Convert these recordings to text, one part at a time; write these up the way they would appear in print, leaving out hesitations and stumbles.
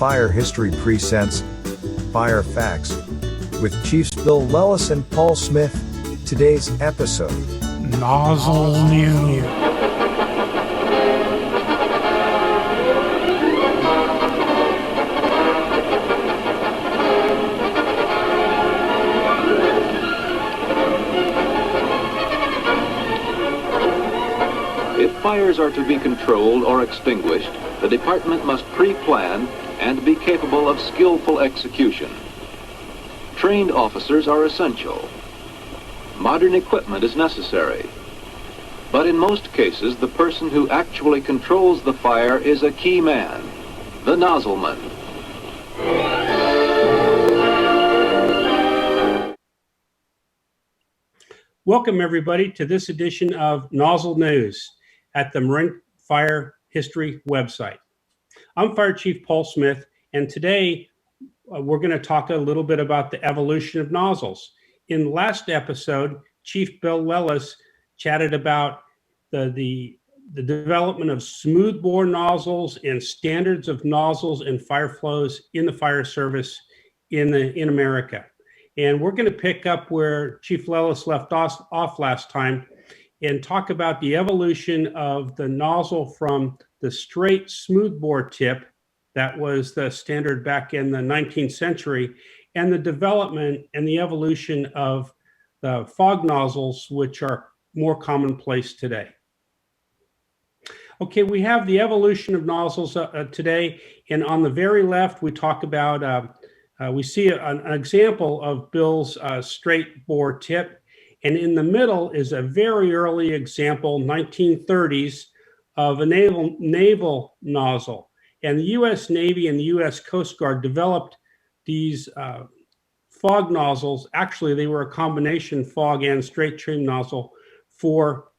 Fire History presents Fire Facts with Chiefs Bill Lellis and Paul Smith. Today's episode: Nozzle News. If fires are to be controlled or extinguished, the department must pre-plan and be capable of skillful execution. Trained officers are essential. Modern equipment is necessary. But in most cases, the person who actually controls the fire is a key man, the nozzleman. Welcome, everybody, to this edition of Nozzle News at the Marine Fire History website. I'm Fire Chief Paul Smith, and today we're going to talk a little bit about the evolution of nozzles. In the last episode, Chief Bill Lellis chatted about the development of smoothbore nozzles and standards of nozzles and fire flows in the fire service in America. And we're going to pick up where Chief Lellis left off last time and talk about the evolution of the nozzle from the straight smoothbore tip that was the standard back in the 19th century, and the development and the evolution of the fog nozzles, which are more commonplace today. Okay, we have the evolution of nozzles today, and on the very left, we talk about, we see an example of Bill's straight bore tip, and in the middle is a very early example, 1930s, of a naval nozzle. And the U.S. Navy and the U.S. Coast Guard developed these fog nozzles. Actually, they were a combination fog and straight stream nozzle for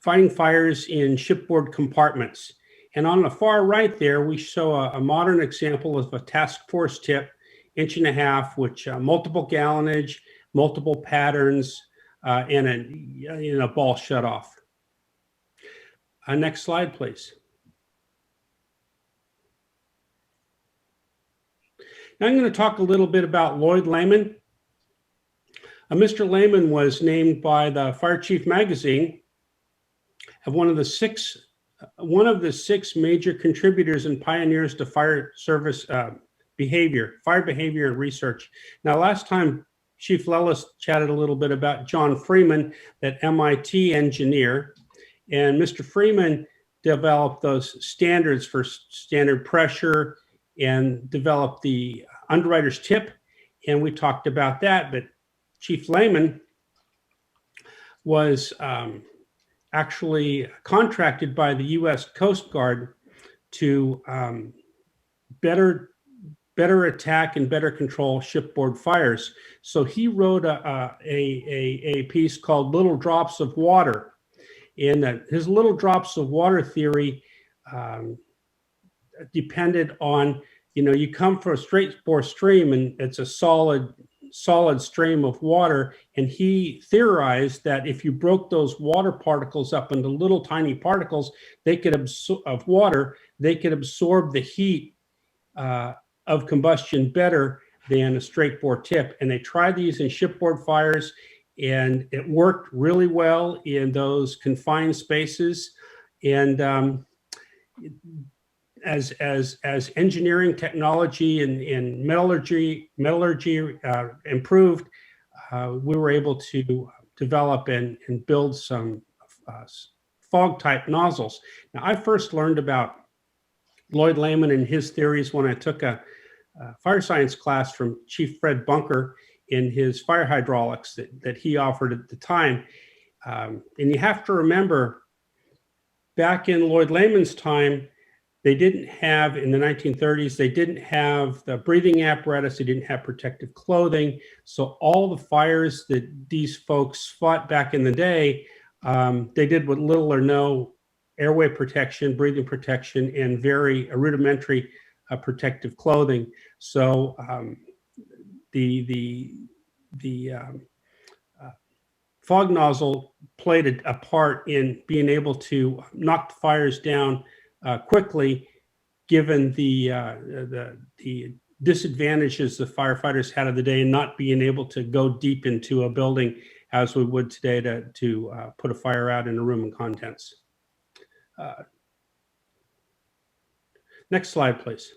fighting fires in shipboard compartments. And on the far right there, we show a modern example of a task force tip, 1.5 inch, which multiple gallonage, multiple patterns, and a ball shutoff. Next slide, please. Now I'm going to talk a little bit about Lloyd Lehman. Mr. Lehman was named by the Fire Chief magazine as one of the six major contributors and pioneers to fire service fire behavior and research. Now, last time Chief Lellis chatted a little bit about John Freeman, that MIT engineer, and Mr. Freeman developed those standards for standard pressure and developed the underwriter's tip, and we talked about that. But Chief Lehman was actually contracted by the U.S. Coast Guard to better attack and better control shipboard fires. So he wrote a piece called "Little Drops of Water," and his little drops of water theory depended on, you come from a straight bore stream and it's a solid stream of water, and he theorized that if you broke those water particles up into little tiny particles, they could absorb the heat of combustion better than a straight bore tip. And they tried these in shipboard fires, and it worked really well in those confined spaces. And as engineering technology and metallurgy improved, we were able to develop and build some fog type nozzles. Now, I first learned about Lloyd Lehman and his theories when I took a fire science class from Chief Fred Bunker in his fire hydraulics that he offered at the time. And you have to remember, back in Lloyd Lehman's time, they didn't have, in the 1930s, they didn't have the breathing apparatus, they didn't have protective clothing. So all the fires that these folks fought back in the day, they did with little or no airway protection, breathing protection, and very rudimentary protective clothing. So the fog nozzle played a part in being able to knock the fires down quickly given the disadvantages the firefighters had of the day and not being able to go deep into a building as we would today to put a fire out in a room and contents. Next slide, please.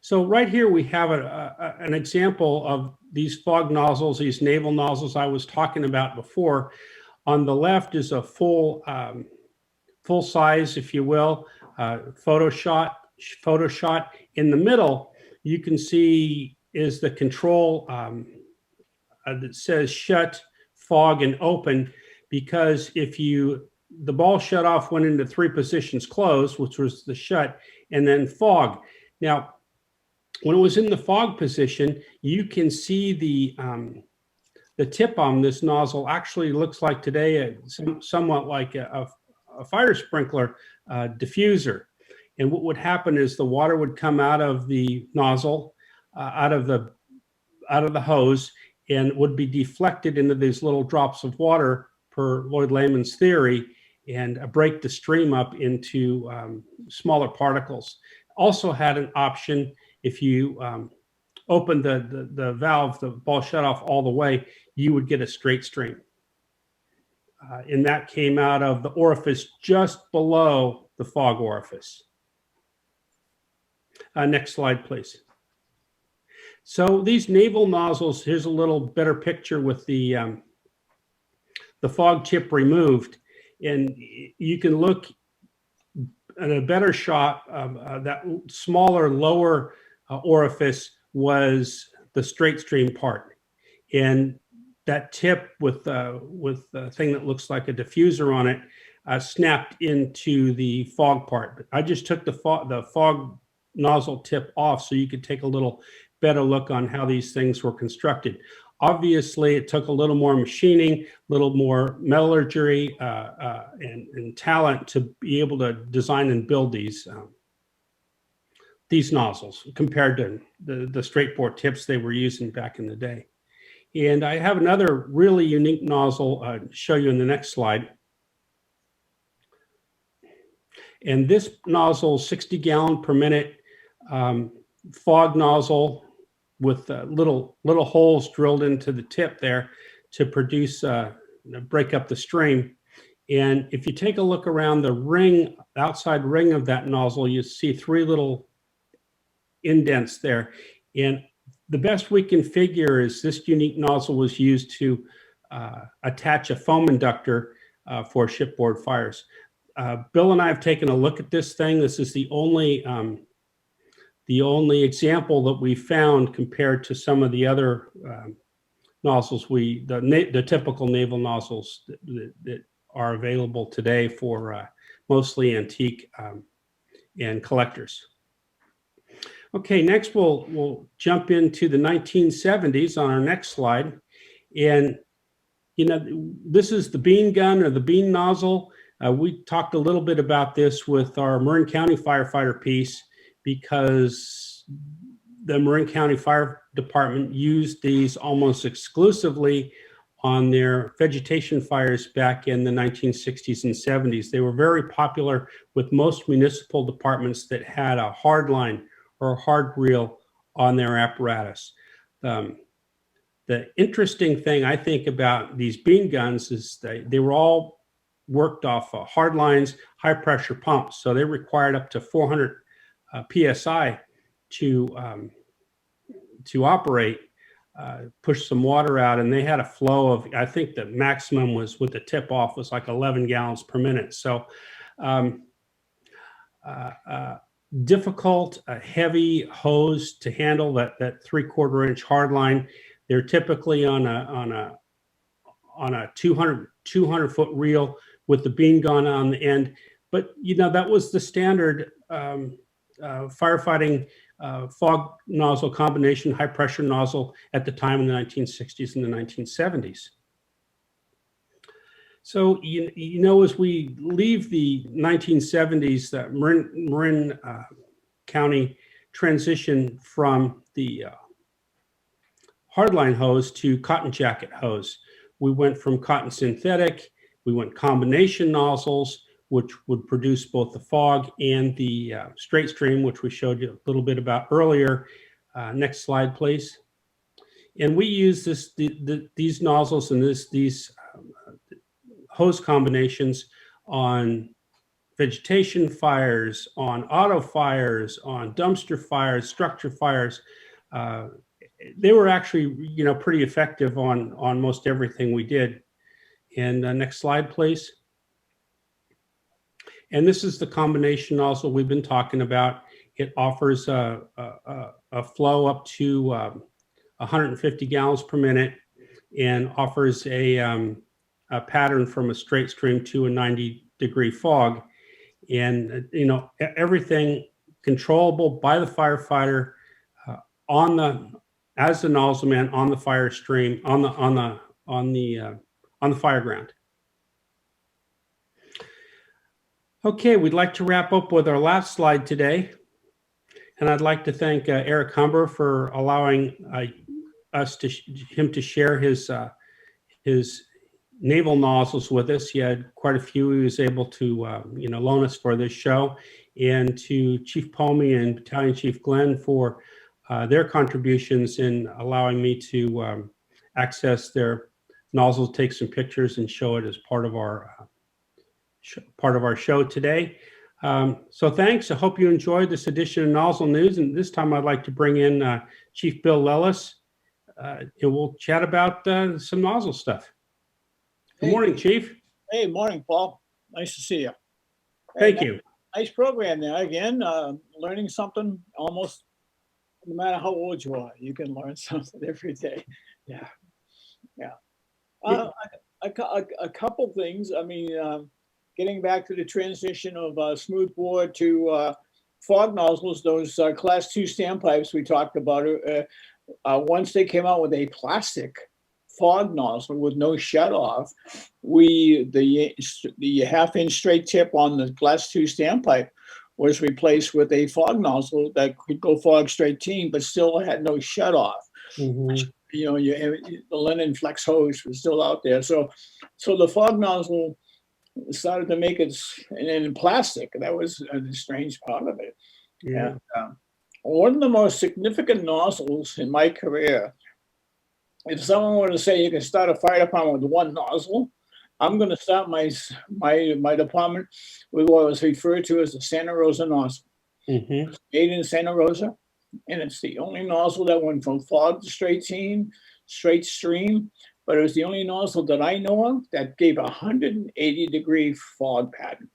So right here we have an example of these fog nozzles, these naval nozzles I was talking about before. On the left is a full size, if you will, photo shot. In the middle, you can see is the control that says shut, fog, and open, because if the ball shut off went into 3 positions closed, which was the shut, and then fog. Now, when it was in the fog position, you can see the tip on this nozzle actually looks like today somewhat like a fire sprinkler diffuser. And what would happen is the water would come out of the nozzle, out of the hose, and would be deflected into these little drops of water, per Lloyd Layman's theory, and break the stream up into smaller particles. Also had an option if you opened the valve, the ball shut off all the way, you would get a straight stream. And that came out of the orifice just below the fog orifice. Next slide, please. So these naval nozzles, here's a little better picture with the fog tip removed. And you can look at a better shot. That smaller, lower orifice was the straight stream part. And that tip with a thing that looks like a diffuser on it snapped into the fog part. But I just took the fog nozzle tip off so you could take a little better look on how these things were constructed. Obviously, it took a little more machining, a little more metallurgy and talent to be able to design and build these nozzles compared to the straight bore tips they were using back in the day. And I have another really unique nozzle to show you in the next slide. And this nozzle, 60 gallon per minute fog nozzle with little holes drilled into the tip there to produce, break up the stream. And if you take a look around the ring, outside ring of that nozzle, you see 3 little indents there. And the best we can figure is this unique nozzle was used to attach a foam inductor for shipboard fires. Bill and I have taken a look at this thing. This is the only example that we found compared to some of the other nozzles, the typical naval nozzles that are available today for mostly antique and collectors. Okay, next we'll jump into the 1970s on our next slide. And, you know, this is the bean gun or the bean nozzle. We talked a little bit about this with our Marin County firefighter piece because the Marin County Fire Department used these almost exclusively on their vegetation fires back in the 1960s and 70s. They were very popular with most municipal departments that had a hard line or hard reel on their apparatus. The interesting thing I think about these bean guns is they were all worked off hard lines, high pressure pumps. So they required up to 400 PSI to operate, push some water out. And they had a flow of, I think the maximum was with the tip off was like 11 gallons per minute. So difficult, heavy hose to handle that 3/4 inch hard line. They're typically on a 200 foot reel with the bean gun on the end. But you know, that was the standard firefighting fog nozzle combination, high pressure nozzle at the time in the 1960s and the 1970s. So, you know, as we leave the 1970s, that Marin County transition from the hardline hose to cotton jacket hose. We went from cotton synthetic, we went combination nozzles, which would produce both the fog and the straight stream, which we showed you a little bit about earlier. Next slide, please. And we use these nozzles and these hose combinations on vegetation fires, on auto fires, on dumpster fires, structure fires. They were actually, pretty effective on most everything we did. And next slide, please. And this is the combination nozzle we've been talking about. It offers a flow up to 150 gallons per minute and offers a pattern from a straight stream to a 90-degree fog. And, everything controllable by the firefighter as the nozzle man on the fire stream, on the fire ground. Okay, we'd like to wrap up with our last slide today. And I'd like to thank Eric Humber for allowing him to share his naval nozzles with us. He had quite a few he was able to loan us for this show. And to Chief Palmy and Battalion Chief Glenn for their contributions in allowing me to access their nozzles, take some pictures, and show it as part of our show today. So thanks. I hope you enjoyed this edition of Nozzle News. And this time I'd like to bring in Chief Bill Lellis, and we'll chat about some nozzle stuff. Good morning, Chief. Hey, morning, Paul. Nice to see you. Thank you. Nice program there. Again, learning something almost no matter how old you are. You can learn something every day. Yeah. A couple things. I mean, getting back to the transition of smoothbore to fog nozzles, those class 2 standpipes we talked about, once they came out with a plastic fog nozzle with no shut off, the half-inch straight tip on the class 2 standpipe was replaced with a fog nozzle that could go fog straight team, but still had no shut off. Mm-hmm. The linen flex hose was still out there. So the fog nozzle started to make it in plastic. That was a strange part of it. Yeah. And, one of the most significant nozzles in my career, if someone were to say you can start a fire department with one nozzle, I'm going to start my department with what was referred to as the Santa Rosa nozzle. Mm-hmm. It's made in Santa Rosa, and it's the only nozzle that went from fog to straight stream, but it was the only nozzle that I know of that gave 180-degree fog pattern.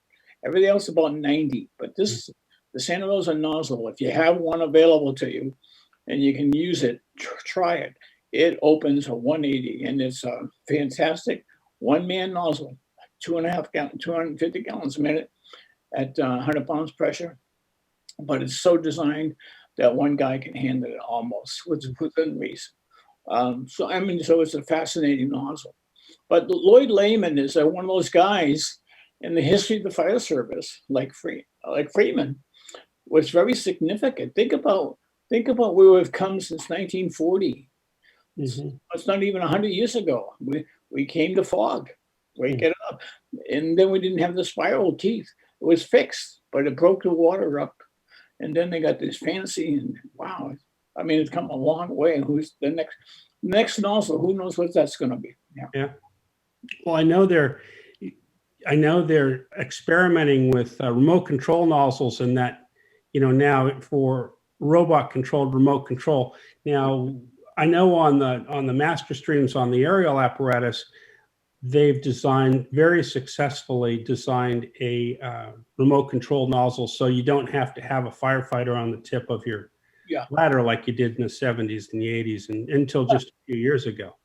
Everything else about 90, but this, the Santa Rosa nozzle, if you have one available to you and you can use it, try it. It opens a 180, and it's a fantastic one-man nozzle, 250 gallons a minute at 100 pounds pressure. But it's so designed that one guy can handle it almost within reason. So it's a fascinating nozzle. But Lloyd Lehman is one of those guys in the history of the fire service, like Freeman, was very significant. Think about where we've come since 1940. Mm-hmm. It's not even 100 years ago. We came to fog, wake it up. And then we didn't have the spiral teeth. It was fixed, but it broke the water up. And then they got this fancy, and wow, I mean, it's come a long way. And who's the next nozzle? Who knows what that's going to be? Yeah. Well, I know they're experimenting with remote control nozzles, and that, now for robot controlled remote control. Now, I know on the master streams on the aerial apparatus, they've very successfully designed a remote control nozzle, so you don't have to have a firefighter on the tip of your ladder like you did in the 70s and the 80s and until just a few years ago.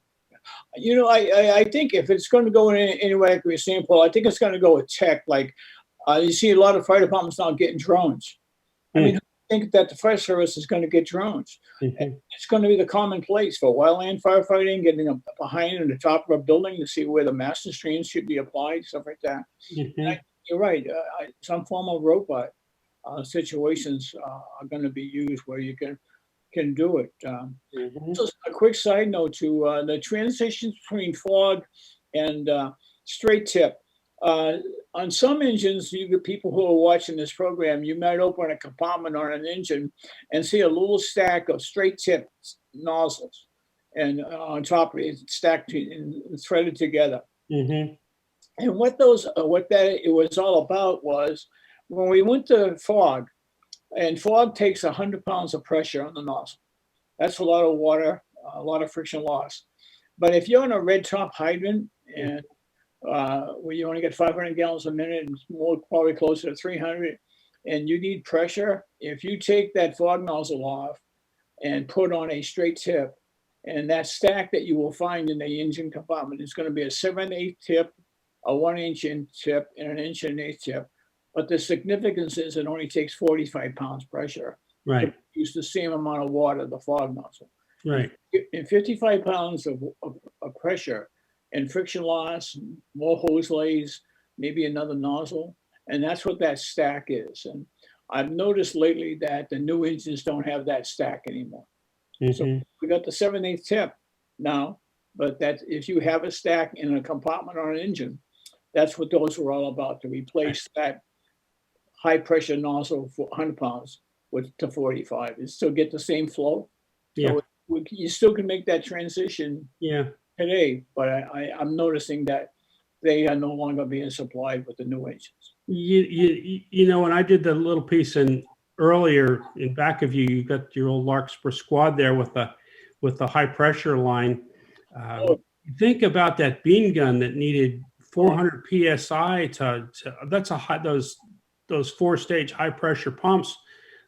I think if it's going to go in any way, like we were saying, Paul, I think it's going to go with tech. Like you see a lot of fire departments now getting drones. I mean, I think that the fire service is going to get drones. Mm-hmm. It's going to be the commonplace for wildland firefighting, getting up behind in the top of a building to see where the master streams should be applied, stuff like that. Mm-hmm. You're right. Some form of robot situations are going to be used where you can do it. Just a quick side note to the transitions between fog and straight tip. On some engines, you get people who are watching this program, you might open a compartment on an engine and see a little stack of straight tip nozzles, and on top of it, it's stacked and threaded together. Mm-hmm. And what that it was all about was when we went to fog, and fog takes 100 pounds of pressure on the nozzle. That's a lot of water, a lot of friction loss. But if you're on a red top hydrant and where you only get 500 gallons a minute and more, probably closer to 300, and you need pressure, if you take that fog nozzle off and put on a straight tip, and that stack that you will find in the engine compartment is going to be a 7/8 tip, a 1 inch tip, and an 1 1/8 tip. But the significance is it only takes 45 pounds pressure Right. to produce the same amount of water, the fog nozzle. Right. And 55 pounds of pressure and friction loss, more hose lays, maybe another nozzle. And that's what that stack is. And I've noticed lately that the new engines don't have that stack anymore. So Mm-hmm. we got the 7/8 tip now, but that if you have a stack in a compartment on an engine, that's what those were all about, to replace that high pressure nozzle for 100 pounds with to 45 and still get the same flow. Yeah. So you still can make that transition Yeah. today, but I'm noticing that they are no longer being supplied with the new engines. You know, when I did the little piece earlier in back of you, you got your old Larkspur squad there with the high pressure line. Oh. Think about that bean gun that needed 400 psi to that's a high, those 4-stage high pressure pumps.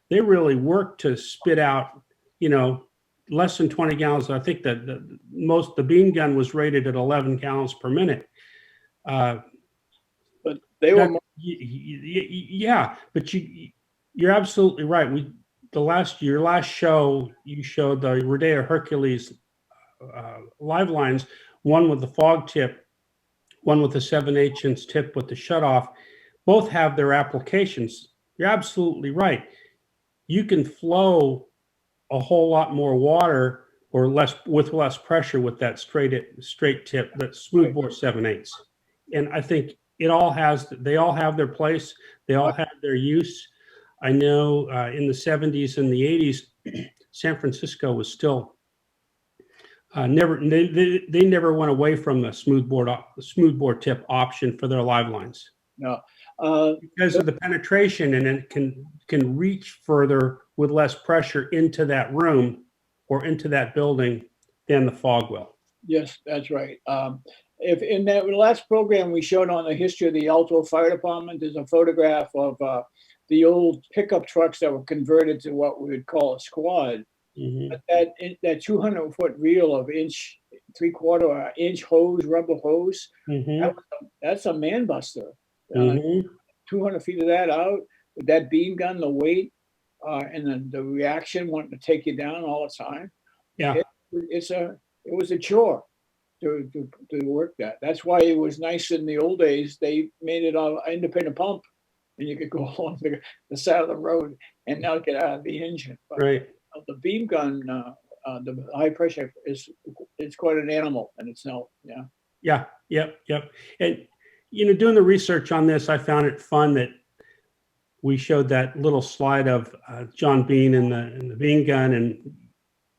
They really work to spit out, you know, less than 20 gallons. I think that the bean gun was rated at 11 gallons per minute. But they were more, yeah, but you're absolutely right. Your last show, you showed the Rodeo Hercules live lines, one with the fog tip, one with the 7/8 tip with the shutoff. Both have their applications. You're absolutely right. You can flow a whole lot more water or less with less pressure with that straight tip, that smoothbore 7/8. And I think they all have their place. They all have their use. I know in the 70s and the 80s, San Francisco was still they never went away from the smoothbore tip option for their live lines. no. Because of the penetration, and it can reach further with less pressure into that room or into that building than the fog will. Yes, that's right. If in that last program we showed on the history of the Alto Fire Department, there's a photograph of the old pickup trucks that were converted to what we would call a squad. Mm-hmm. But that 200-foot reel of 3/4 inch hose, rubber hose, Mm-hmm. that's a man buster. Mm-hmm. 200 feet of that out with that beam gun, the weight, and then the reaction wanting to take you down all the time. Yeah. It was a chore to work that. That's why it was nice in the old days. They made it an independent pump, and you could go along the side of the road and not get out of the engine. But Right. the beam gun, the high pressure it's quite an animal in itself. Yeah. Yeah. Yep. And you know, doing the research on this, I found it fun that we showed that little slide of John Bean and the bean gun, and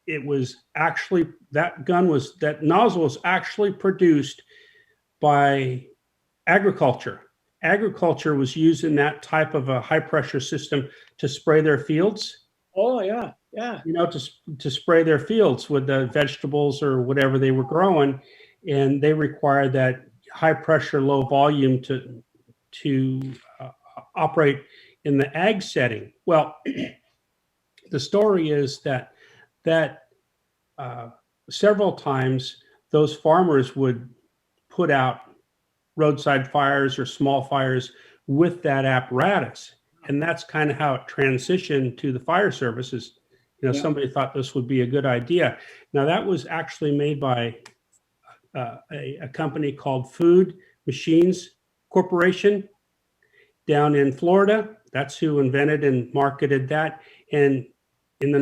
it was actually that nozzle was actually produced by agriculture. Agriculture was using that type of a high pressure system to spray their fields. Oh yeah. You know, to spray their fields with the vegetables or whatever they were growing, and they required that high pressure, low volume to operate in the ag setting. Well, the story is that several times those farmers would put out roadside fires or small fires with that apparatus, and that's kind of how it transitioned to the fire services. You know, Yeah. somebody thought this would be a good idea. Now, that was actually made by a company called Food Machines Corporation down in Florida. That's who invented and marketed that. And in the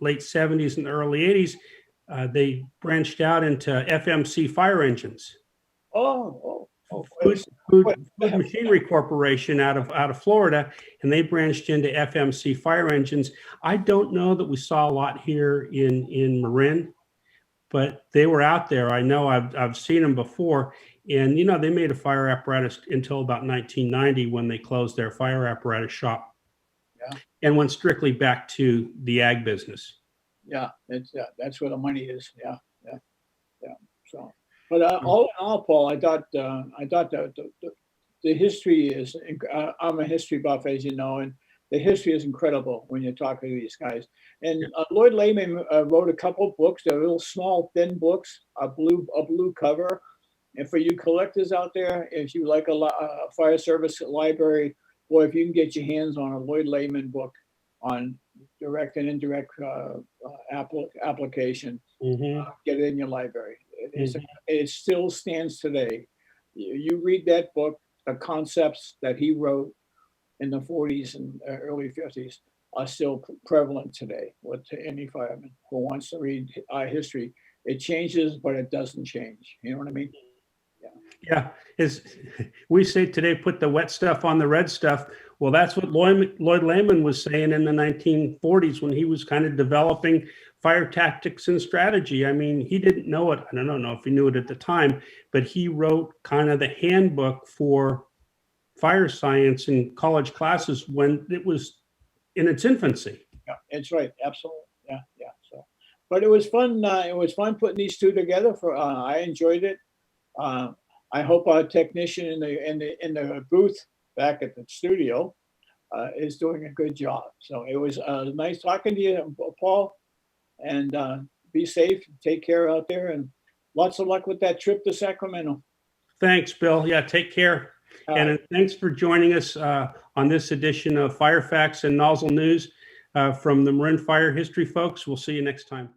late 70s and early 80s, they branched out into FMC fire engines. Oh. Food Machinery Corporation out of Florida, and they branched into FMC fire engines. I don't know that we saw a lot here in Marin, but they were out there. I know I've seen them before, and they made a fire apparatus until about 1990 when they closed their fire apparatus shop, and went strictly back to the ag business. Yeah, that's where the money is. Yeah. So, but all in all, Paul, I thought the history is. I'm a history buff, as you know, and the history is incredible when you're talking to these guys. And Lloyd Lehman wrote a couple of books. They're little small, thin books, a blue cover. And for you collectors out there, if you like a fire service library, or if you can get your hands on a Lloyd Lehman book on direct and indirect application, get it in your library. It still stands today. You read that book, the concepts that he wrote in the 40s and early 50s are still prevalent today with any fireman who wants to read our history. It changes, but it doesn't change. You know what I mean? Yeah, we say today, put the wet stuff on the red stuff. Well, that's what Lloyd Lehman was saying in the 1940s when he was kind of developing fire tactics and strategy. I mean, he didn't know it. I don't know if he knew it at the time, but he wrote kind of the handbook for fire science in college classes when it was in its infancy. Yeah, that's right. Absolutely. Yeah. So, but it was fun. It was fun putting these two together. I enjoyed it. I hope our technician in the booth back at the studio is doing a good job. So it was nice talking to you, Paul, and be safe, take care out there, and lots of luck with that trip to Sacramento. Thanks, Bill. Yeah, take care. And thanks for joining us on this edition of Fire Facts and Nozzle News from the Marin Fire History folks. We'll see you next time.